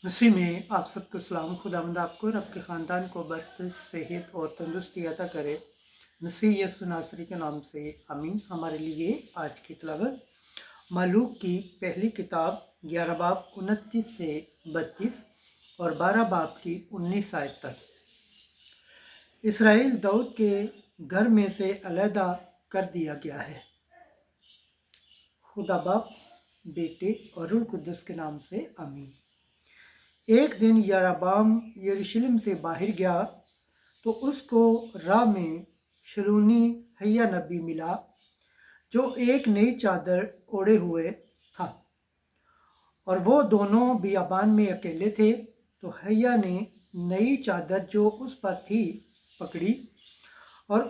मसीह में आप सबको सलाम। खुदावंद आपको और आपके ख़ानदान को बरकत, सेहत और तंदुरुस्ती अता करे। मसीह यीशु नासरी के नाम से आमीन। हमारे लिए आज की तिलावत मलूक की पहली किताब 11 बाब 29 से 32 और 12 बाब की 19 आयत तक। इसराइल दाऊद के घर में से अलहदा कर दिया गया है। खुदा बाप, बेटे और रूह कुद्दुस के नाम से आमीन। एक दिन यारोबाम यरूशलेम से बाहर गया तो उसको राह में शलूनी हय्या नबी मिला, जो एक नई चादर ओढ़े हुए था, और वो दोनों बियाबान में अकेले थे। तो हय्या ने नई चादर जो उस पर थी पकड़ी और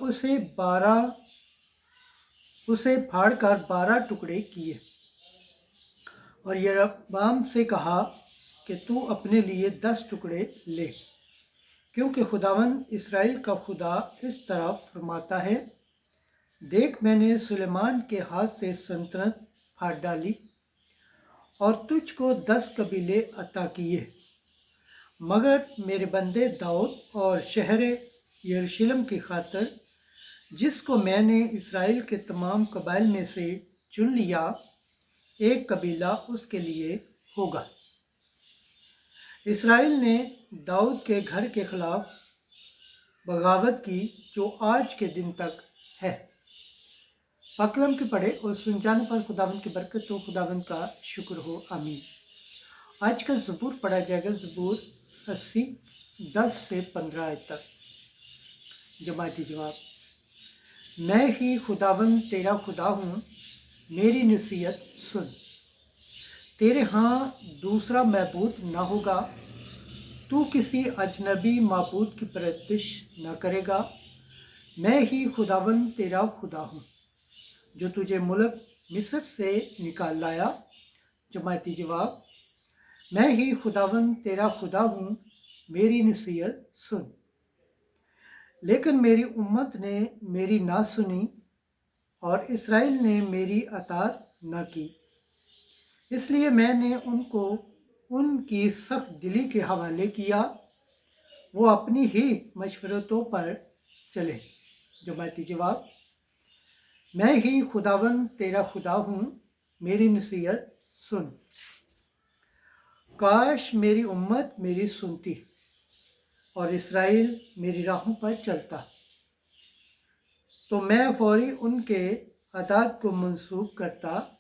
उसे फाड़कर 12 टुकड़े किए और यारोबाम से कहा कि तू अपने लिए 10 टुकड़े ले, क्योंकि खुदावन इसराइल का खुदा इस तरह फरमाता है, देख मैंने सुलेमान के हाथ से सल्तनत फाड़ डाली और तुझको 10 कबीले अता किए, मगर मेरे बंदे दाऊद और शहर यरूशलेम की खातिर, जिसको मैंने इसराइल के तमाम कबाइल में से चुन लिया, एक कबीला उसके लिए होगा। इसराइल ने दाऊद के घर के खिलाफ बगावत की, जो आज के दिन तक है। पाकलम के पढ़े और सुन जाने पर खुदावंद की बरकत हो, खुदावंद का शुक्र हो, आमीन। आज का ज़बूर पढ़ा जाएगा, ज़बूर 80 10 से 15 आयत तक। जमाती जवाब, मैं ही खुदावंद तेरा खुदा हूँ, मेरी नसीहत सुन। तेरे हाँ दूसरा महबूद न होगा, तू किसी अजनबी माबूद की परस्तिश न करेगा। मैं ही खुदावंद तेरा खुदा हूँ, जो तुझे मुल्क मिस्र से निकाल लाया। जमाती जवाब, मैं ही खुदावंद तेरा खुदा हूँ, मेरी नसीहत सुन। लेकिन मेरी उम्मत ने मेरी ना सुनी और इसराइल ने मेरी अतात न की, इसलिए मैंने उनको उनकी सख्त दिली के हवाले किया, वो अपनी ही मशवरतों पर चले। जमाती जवाब, मैं ही खुदावंद तेरा खुदा हूँ, मेरी नसीहत सुन। काश मेरी उम्मत मेरी सुनती और इसराइल मेरी राहों पर चलता, तो मैं फौरी उनके अदात को मंसूब करता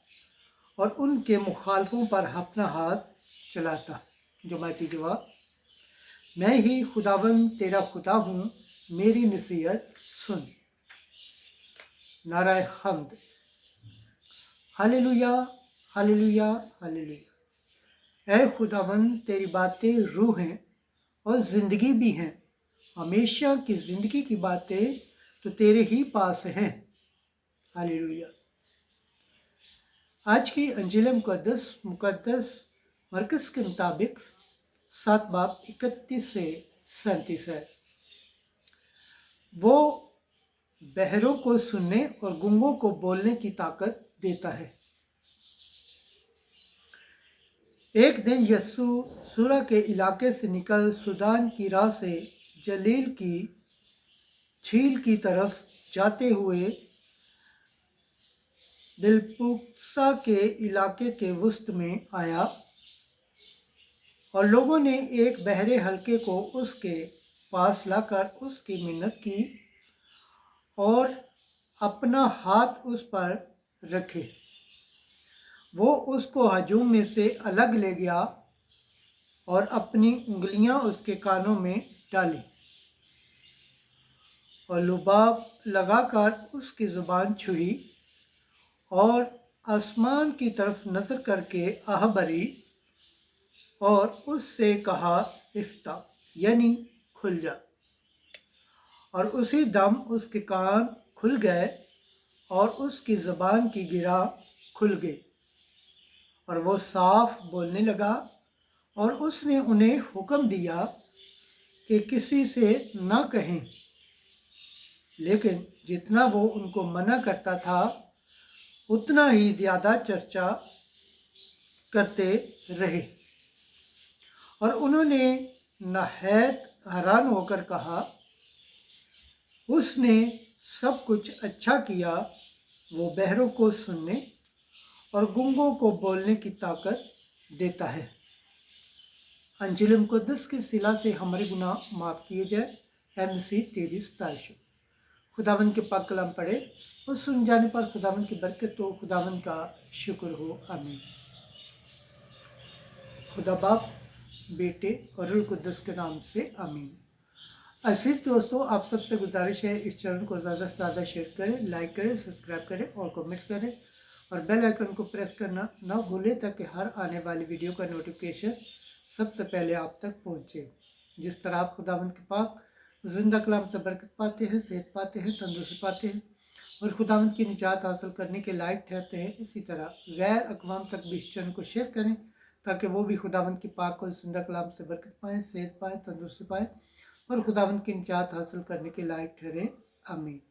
और उनके मुखालफों पर अपना हाथ चलाता। जमाती जवाब, मैं ही खुदावंद तेरा खुदा हूँ, मेरी नसीहत सुन। नाराए हम्द। हालेलुया, हालेलुया, हालेलुया। ऐ खुदावंद तेरी बातें रूह हैं और ज़िंदगी भी हैं। हमेशा की ज़िंदगी की बातें तो तेरे ही पास हैं। हालेलुया। आज की अंजिल मुकद्दस मरकस के मुताबिक 7 बाब 31 से 37 है। वो बहरों को सुनने और गूंगों को बोलने की ताकत देता है। एक दिन यस्सु सूरा के इलाके से निकल सुदान की राह से जलील की झील की तरफ जाते हुए दिलपुक्सा के इलाके के वसत में आया, और लोगों ने एक बहरे हल्के को उसके पास लाकर उसकी मिन्नत की और अपना हाथ उस पर रखे। वो उसको हजूम में से अलग ले गया और अपनी उंगलियां उसके कानों में डाली और लुबाब लगाकर उसकी ज़ुबान छुई और आसमान की तरफ नज़र करके आह भरी और उससे कहा, इफ्ता, यानी खुल जा। और उसी दम उसके कान खुल गए और उसकी ज़बान की गिरा खुल गई और वो साफ बोलने लगा। और उसने उन्हें हुक्म दिया कि किसी से न कहें, लेकिन जितना वो उनको मना करता था उतना ही ज़्यादा चर्चा करते रहे। और उन्होंने नहायत हैरान होकर कहा, उसने सब कुछ अच्छा किया, वो बहरों को सुनने और गूंगों को बोलने की ताकत देता है। अंजिल मुक़द्दस की सिला से हमारे गुनाह माफ़ किए जाए। MC तेरी सताइश। खुदावंद के पाक कलाम पढ़े और सुन जाने पर खुदावंद की बरकत हो, खुदावंद का शुक्र हो। आमीन। खुदा बाप, बेटे और रूह कुद्दस के नाम से आमीन। अजीज दोस्तों, आप सबसे गुजारिश है इस चैनल को ज़्यादा से ज़्यादा शेयर करें, लाइक करें, सब्सक्राइब करें और कमेंट्स करें और बेल आइकन को प्रेस करना ना भूलें ताकि हर आने वाली वीडियो का नोटिफिकेशन सबसे पहले आप तक पहुंचे। जिस तरह आप खुदावंद के पाक जिंदा कलाम से बरकत पाते हैं, सेहत पाते हैं, तंदुरुस्ती पाते हैं और खुदावंद की निजात हासिल करने के लायक ठहरते हैं, इसी तरह गैर अक़वाम तक भी इस चैनल को शेयर करें ताकि वो भी खुदावंद के पाक और जिंदा कलाम से बरकत पाएँ, सेहत पाएँ, तंदुरुस्ती पाएँ और खुदावंद की निजात हासिल करने के लायक ठहरे। आमीन।